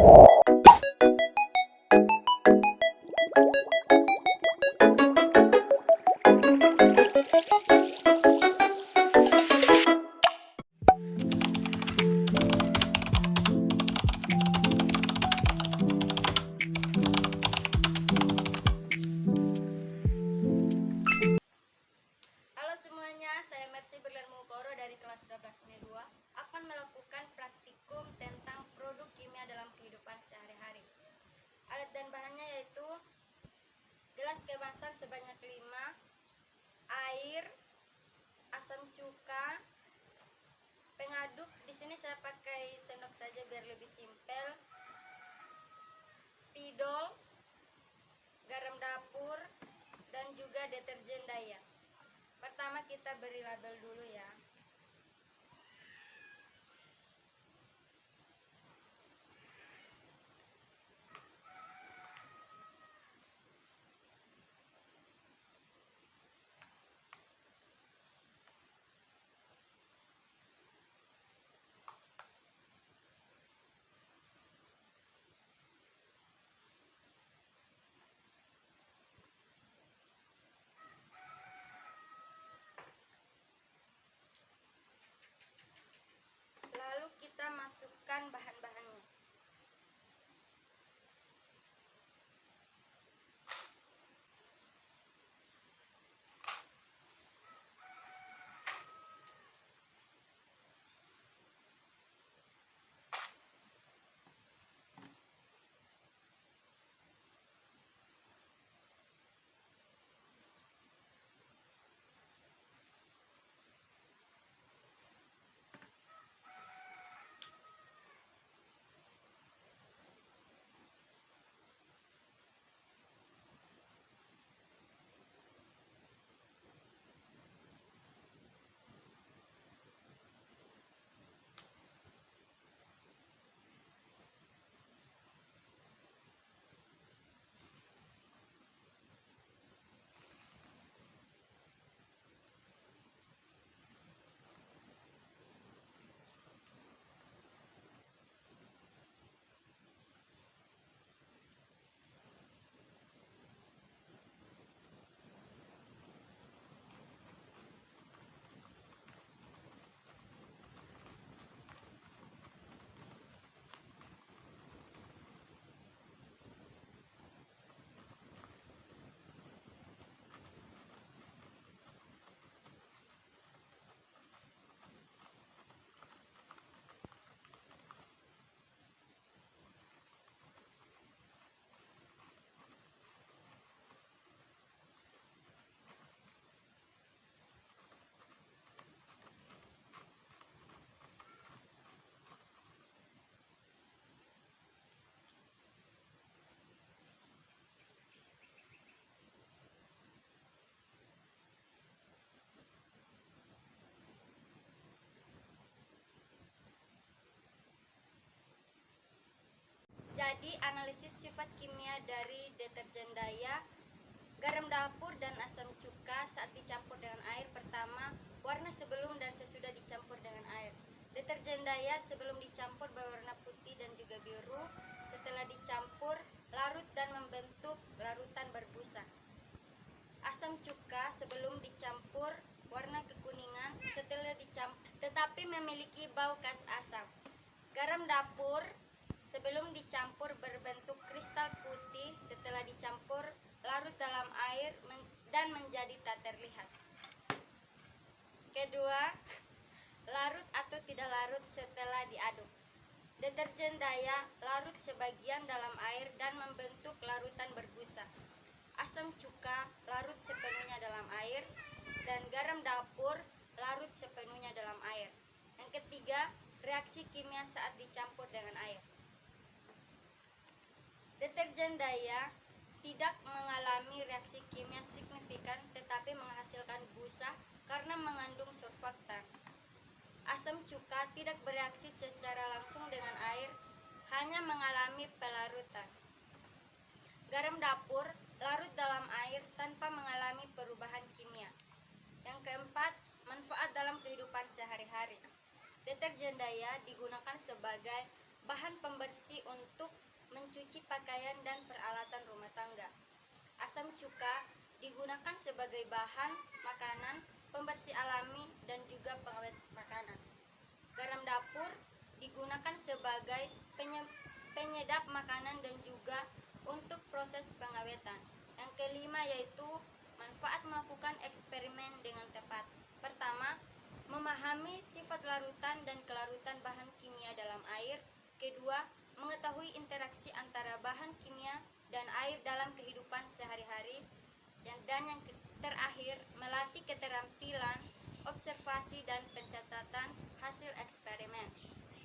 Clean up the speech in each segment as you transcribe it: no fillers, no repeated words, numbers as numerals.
Halo semuanya, saya Mercy Berlian-Mukoro dari kelas 12 2 akan melakukan praktikum tentang produk kimia dalam kehidupan sehari-hari. Alat dan bahannya yaitu gelas kemasan sebanyak 5, air, asam cuka, pengaduk. Di sini saya pakai sendok saja biar lebih simpel. Spidol, garam dapur, dan juga deterjen Daya. Pertama kita beri label dulu ya. Lalu kita masukkan bahan-bahannya. Jadi analisis sifat kimia dari deterjen Daya, garam dapur dan asam cuka saat dicampur dengan air. Pertama, warna sebelum dan sesudah dicampur dengan air. Deterjen Daya sebelum dicampur berwarna putih dan juga biru. Setelah dicampur, larut dan membentuk larutan berbusa. Asam cuka sebelum dicampur warna kekuningan, setelah dicampur tetapi memiliki bau khas asam. Garam dapur sebelum dicampur berbentuk kristal putih, setelah dicampur larut dalam air dan menjadi tak terlihat. Kedua, larut atau tidak larut setelah diaduk. Deterjen Daya larut sebagian dalam air dan membentuk larutan berbusa. Asam cuka larut sepenuhnya dalam air, dan garam dapur larut sepenuhnya dalam air. Yang ketiga, reaksi kimia saat dicampur dengan air. Deterjen Daya tidak mengalami reaksi kimia signifikan tetapi menghasilkan busa karena mengandung surfaktan. Asam cuka tidak bereaksi secara langsung dengan air, hanya mengalami pelarutan. Garam dapur larut dalam air tanpa mengalami perubahan kimia. Yang keempat, manfaat dalam kehidupan sehari-hari. Deterjen Daya digunakan sebagai bahan pembersih untuk mencuci pakaian dan peralatan rumah tangga. Asam cuka digunakan sebagai bahan makanan, pembersih alami, dan juga pengawet makanan. Garam dapur digunakan sebagai penyedap makanan dan juga untuk proses pengawetan. Yang kelima yaitu manfaat melakukan eksperimen dengan tepat. Pertama, memahami sifat larutan dan kelarutan bahan kimia dalam air. Kedua, mengetahui interaksi antara bahan kimia dan air dalam kehidupan sehari-hari. Dan yang terakhir, melatih keterampilan observasi dan pencatatan hasil eksperimen.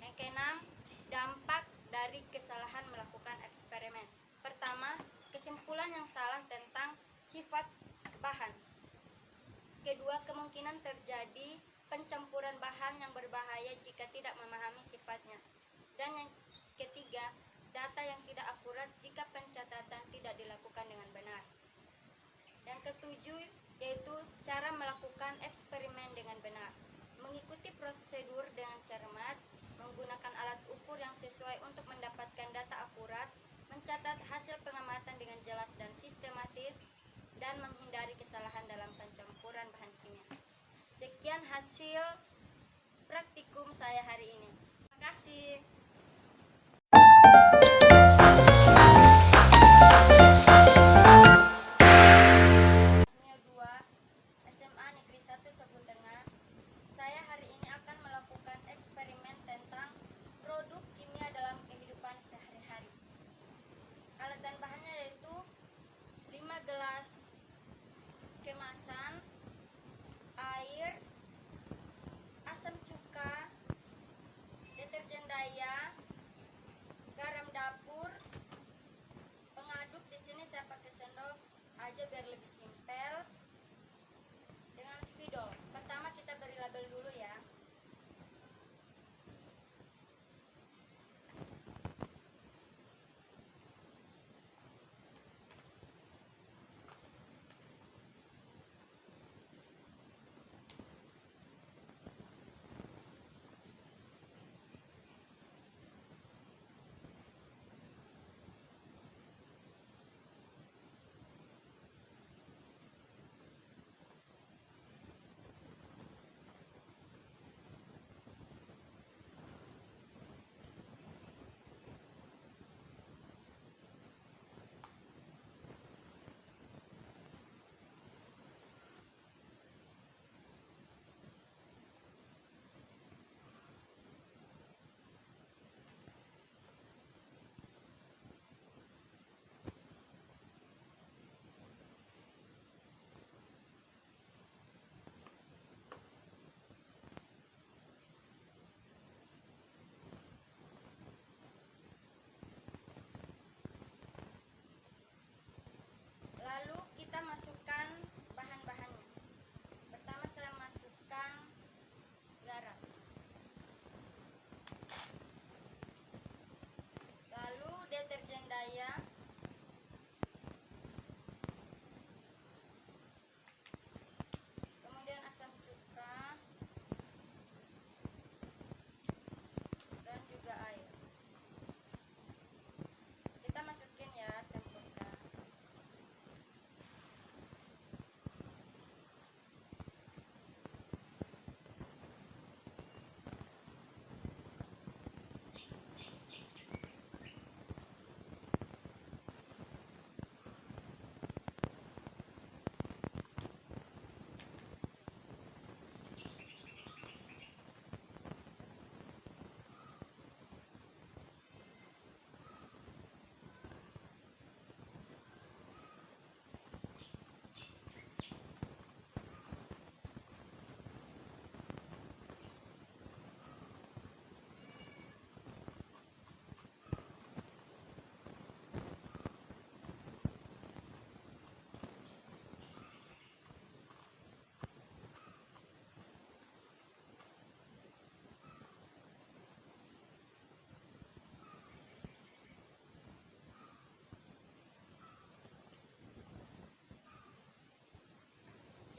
Yang keenam, dampak dari kesalahan melakukan eksperimen. Pertama, kesimpulan yang salah tentang sifat bahan. Kedua, kemungkinan terjadi pencampuran bahan yang berbahaya jika tidak memahami sifatnya. Dan yang ketiga, data yang tidak akurat jika pencatatan tidak dilakukan dengan benar. Yang ketujuh yaitu cara melakukan eksperimen dengan benar. Mengikuti prosedur dengan cermat, menggunakan alat ukur yang sesuai untuk mendapatkan data akurat, mencatat hasil pengamatan dengan jelas dan sistematis, dan menghindari kesalahan dalam pencampuran bahan kimia. Sekian hasil praktikum saya hari ini. Terima kasih. SMA Negeri 1 Sabu Tengah. Saya hari ini akan melakukan eksperimen tentang produk kimia dalam kehidupan sehari-hari. Alat dan bahannya yaitu 5 gelas kemasan, air, asam cuka, deterjen Daya, garam dapur, pengaduk. Di sini saya pakai sendok aja biar lebih simpel, dengan spidol. Pertama kita beri label dulu ya. Lalu kita masukkan bahan-bahannya. Pertama saya masukkan garam. Lalu deterjen Daya. Kemudian asam cuka dan juga air. Kita masukin ya, campurkan.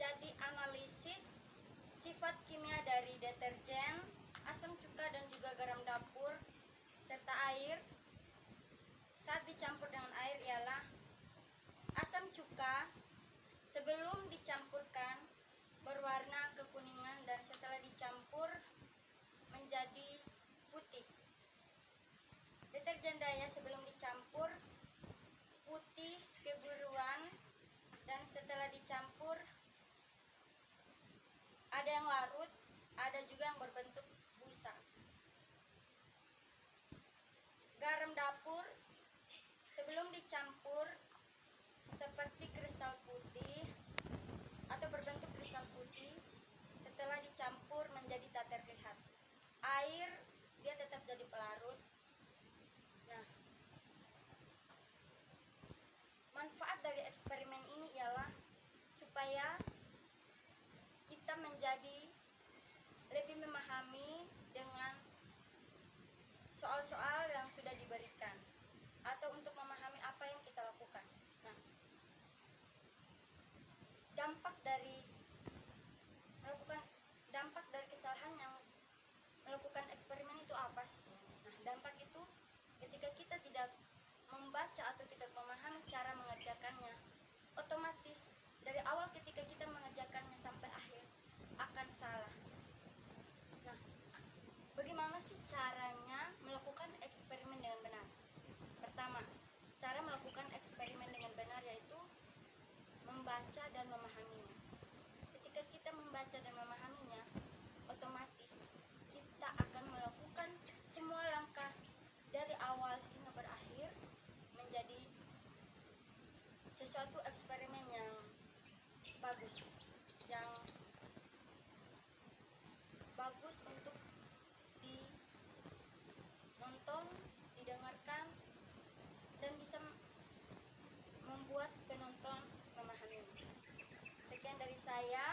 Jadi analisis sifat kimia dari deterjen, asam cuka dan juga garam dapur serta air. Saat dicampur dengan air ialah asam cuka sebelum dicampurkan berwarna kekuningan dan setelah dicampur menjadi putih. Deterjen Daya sebelum dicampur putih kebiruan dan setelah dicampur ada yang larut, ada juga yang berbentuk busa. Garam dapur sebelum dicampur seperti kristal putih atau berbentuk kristal putih, setelah dicampur menjadi tak terlihat. Air dia tetap jadi pelarut. Nah, manfaat dari eksperimen ini ialah supaya kita menjadi lebih memahami dengan soal-soal yang sudah diberikan atau untuk memahami apa yang kita lakukan. Nah, dampak dari kesalahan yang melakukan eksperimen itu apa sih? Nah, dampak itu ketika kita tidak membaca atau tidak memahami cara mengerjakannya, otomatis dari awal ketika kita mengerjakannya sampai akhir akan salah. Nah, bagaimana sih caranya melakukan eksperimen dengan benar? Pertama, cara melakukan eksperimen dengan benar yaitu membaca dan memahaminya. Ketika kita membaca dan memahaminya, otomatis kita akan melakukan semua langkah dari awal hingga berakhir menjadi sesuatu eksperimen yang bagus, untuk ditonton, didengarkan, dan bisa membuat penonton memahaminya. Sekian dari saya.